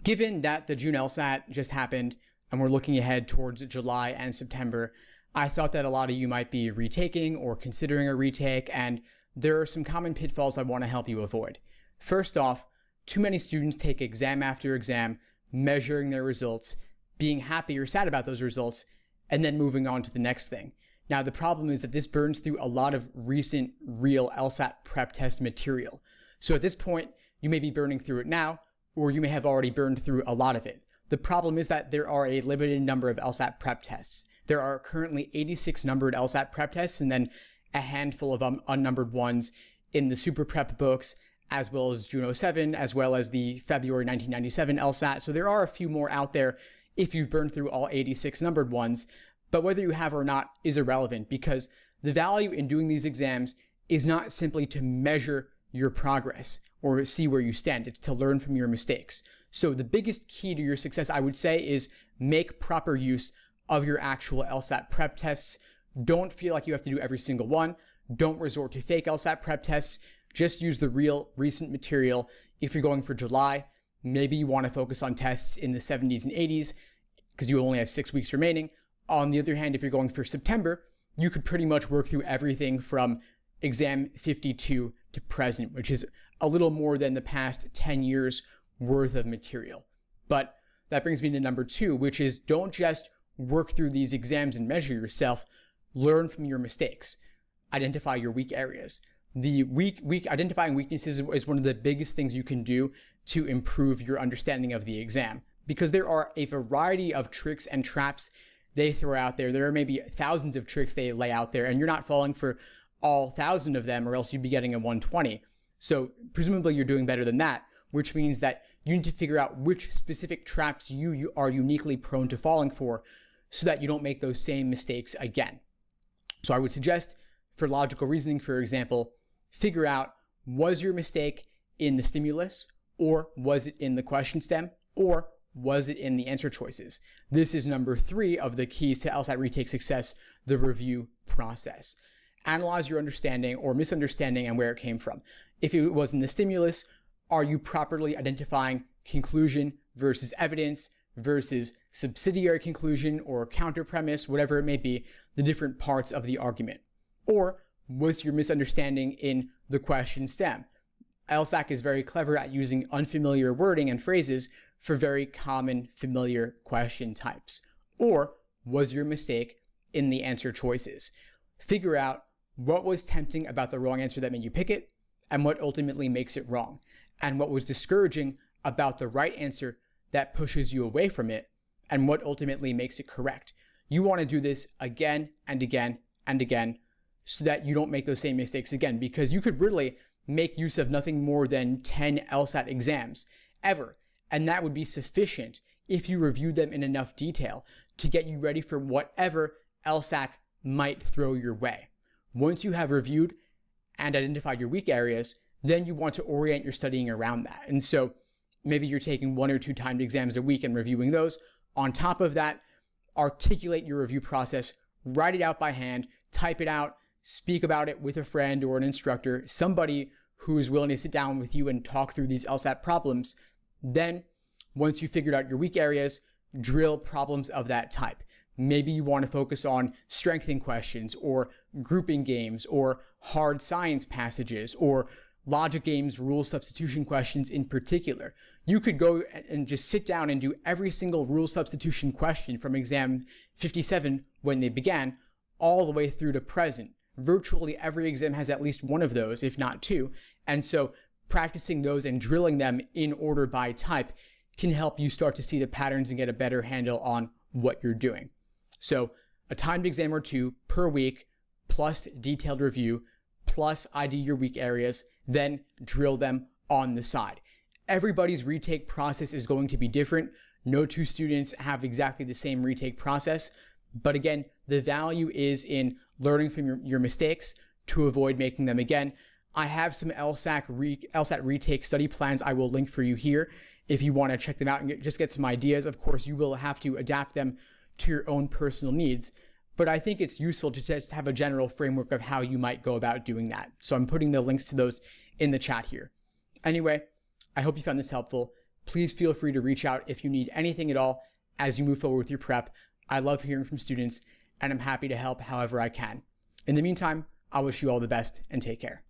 Given that the June LSAT just happened and we're looking ahead towards July and September, I thought that a lot of you might be retaking or considering a retake, and there are some common pitfalls I want to help you avoid. First off, too many students take exam after exam, measuring their results, being happy or sad about those results, and then moving on to the next thing. Now, the problem is that this burns through a lot of recent real LSAT prep test material. So at this point, you may be burning through it now, or you may have already burned through a lot of it. The problem is that there are a limited number of LSAT prep tests. There are currently 86 numbered LSAT prep tests and then a handful of unnumbered ones in the super prep books, as well as June 07, as well as the February 1997 LSAT. So there are a few more out there if you've burned through all 86 numbered ones, but whether you have or not is irrelevant, because the value in doing these exams is not simply to measure your progress or see where you stand. It's to learn from your mistakes. So the biggest key to your success, I would say, is make proper use of your actual LSAT prep tests. Don't feel like you have to do every single one. Don't resort to fake LSAT prep tests. Just use the real recent material. If you're going for July, maybe you want to focus on tests in the 70s and 80s because you only have 6 weeks remaining. On the other hand, if you're going for September, you could pretty much work through everything from exam 52 to present, which is a little more than the past 10 years worth of material. But that brings me to number 2, which is don't just work through these exams and measure yourself. Learn from your mistakes. Identify your weak areas. The identifying weaknesses is one of the biggest things you can do to improve your understanding of the exam, because there are a variety of tricks and traps they throw out there. There are maybe thousands of tricks they lay out there, and you're not falling for all 1,000 of them, or else you'd be getting a 120. So presumably you're doing better than that, which means that you need to figure out which specific traps you are uniquely prone to falling for so that you don't make those same mistakes again. So I would suggest, for logical reasoning, for example, figure out, was your mistake in the stimulus, or was it in the question stem, or was it in the answer choices? This is number 3 of the keys to LSAT retake success, the review process. Analyze your understanding or misunderstanding and where it came from. If it was in the stimulus, are you properly identifying conclusion versus evidence versus subsidiary conclusion or counter premise, whatever it may be, the different parts of the argument? Or was your misunderstanding in the question stem? LSAC is very clever at using unfamiliar wording and phrases for very common familiar question types. Or was your mistake in the answer choices? Figure out what was tempting about the wrong answer that made you pick it, and what ultimately makes it wrong, and what was discouraging about the right answer that pushes you away from it, and what ultimately makes it correct. You want to do this again and again and again so that you don't make those same mistakes again, because you could really make use of nothing more than 10 LSAT exams ever, and that would be sufficient if you reviewed them in enough detail to get you ready for whatever LSAC might throw your way. Once you have reviewed and identified your weak areas, then you want to orient your studying around that. And so maybe you're taking 1 or 2 timed exams a week and reviewing those. On top of that, articulate your review process, write it out by hand, type it out, speak about it with a friend or an instructor, somebody who is willing to sit down with you and talk through these LSAT problems. Then, once you've figured out your weak areas, drill problems of that type. Maybe you want to focus on strengthening questions or grouping games or hard science passages or logic games, rule substitution questions in particular. You could go and just sit down and do every single rule substitution question from exam 57 when they began all the way through to present. Virtually every exam has at least one of those, if not 2. And so practicing those and drilling them in order by type can help you start to see the patterns and get a better handle on what you're doing. So a timed exam or 2 per week, plus detailed review, plus ID your weak areas, then drill them on the side. Everybody's retake process is going to be different. No 2 students have exactly the same retake process. But again, the value is in learning from your mistakes to avoid making them again. I have some LSAT retake study plans I will link for you here if you want to check them out and just get some ideas. Of course, you will have to adapt them to your own personal needs, but I think it's useful to just have a general framework of how you might go about doing that. So I'm putting the links to those in the chat here. Anyway, I hope you found this helpful. Please feel free to reach out if you need anything at all as you move forward with your prep. I love hearing from students, and I'm happy to help however I can. In the meantime, I wish you all the best and take care.